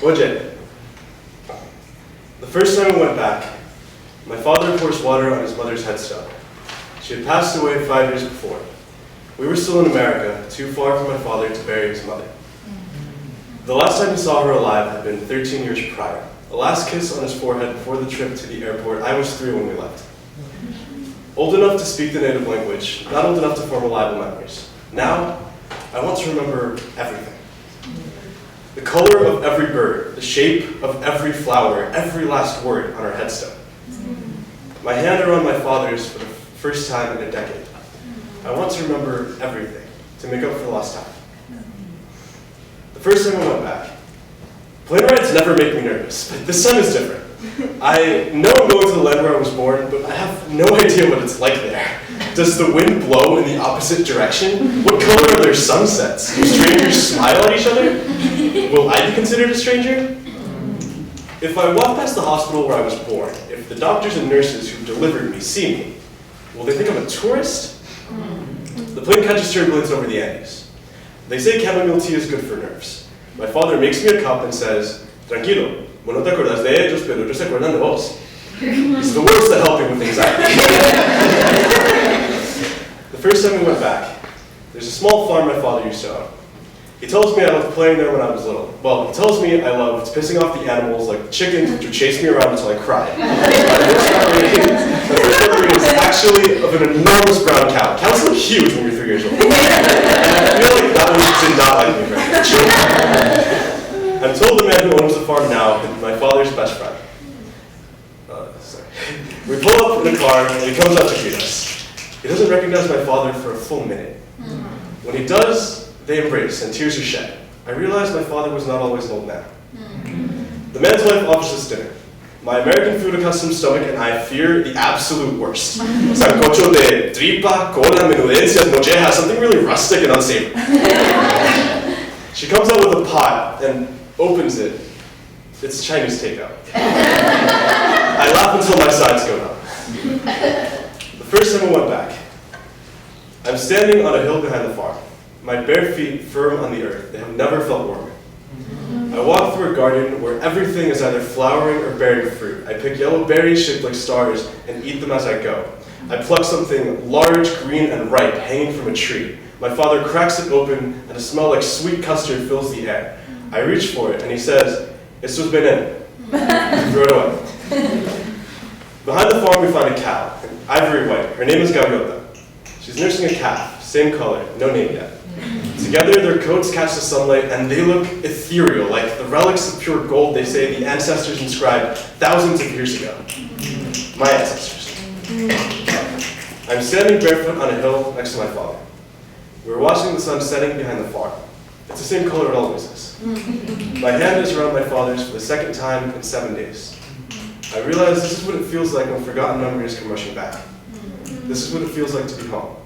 Oye, the first time we went back, my father pours water on his mother's headstone. She had passed away 5 years before. We were still in America, too far from my father to bury his mother. The last time he saw her alive had been 13 years prior. A last kiss on his forehead before the trip to the airport. I was 3 when we left. Old enough to speak the native language, not old enough to form reliable memories. Now, I want to remember everything. The color of every bird, the shape of every flower, every last word on our headstone. My hand around my father's for the first time in a decade. I want to remember everything to make up for the lost time. The first time I went back, plane rides never make me nervous, but this time is different. I know I'm going to the land where I was born, but I have no idea what it's like there. Does the wind blow in the opposite direction? What color are their sunsets? Do strangers smile at each other? Will I be considered a stranger? If I walk past the hospital where I was born, if the doctors and nurses who delivered me see me, will they think I'm a tourist? The plane catches turbulence over the Andes. They say chamomile tea is good for nerves. My father makes me a cup and says, "Tranquilo, no te acuerdas de ellos, pero ellos se acuerdan de vos." He's the worst at helping with anxiety. The first time we went back, there's a small farm my father used to own. He tells me I loved playing there when I was little. Well, he tells me I loved pissing off the animals like the chickens, which would chase me around until I cried. My first memory is actually of an enormous brown cow. Cows look huge when you're 3 years old. And I feel like that one did not like me very much. I'm told the man who owns the farm now is my father's best friend. Sorry. We pull up in a car and he comes out to greet us. He doesn't recognize my father for a full minute. When he does, they embrace and tears are shed. I realize my father was not always an old man. The man's wife offers us dinner. My American food accustomed stomach and I fear the absolute worst. Sancocho de tripa, cola, menudencias, molleja, something really rustic and unsavory. She comes out with a pot and opens it. It's Chinese takeout. I laugh until my sides go numb. The first time I went back, I'm standing on a hill behind the farm. My bare feet firm on the earth. They have never felt warmer. I walk through a garden where everything is either flowering or bearing fruit. I pick yellow berries shaped like stars and eat them as I go. I pluck something large, green, and ripe hanging from a tree. My father cracks it open and a smell like sweet custard fills the air. I reach for it and he says, "Esto es veneno." Throw it away. Behind the farm we find a cow, ivory white. Her name is Gaviota. She's nursing a calf, same color, no name yet. Together, their coats catch the sunlight, and they look ethereal, like the relics of pure gold they say the ancestors inscribed thousands of years ago. My ancestors. I'm standing barefoot on a hill next to my father. We're watching the sun setting behind the farm. It's the same color it always is. My hand is around my father's for the second time in 7 days. I realize this is what it feels like when forgotten memories come rushing back. This is what it feels like to be home.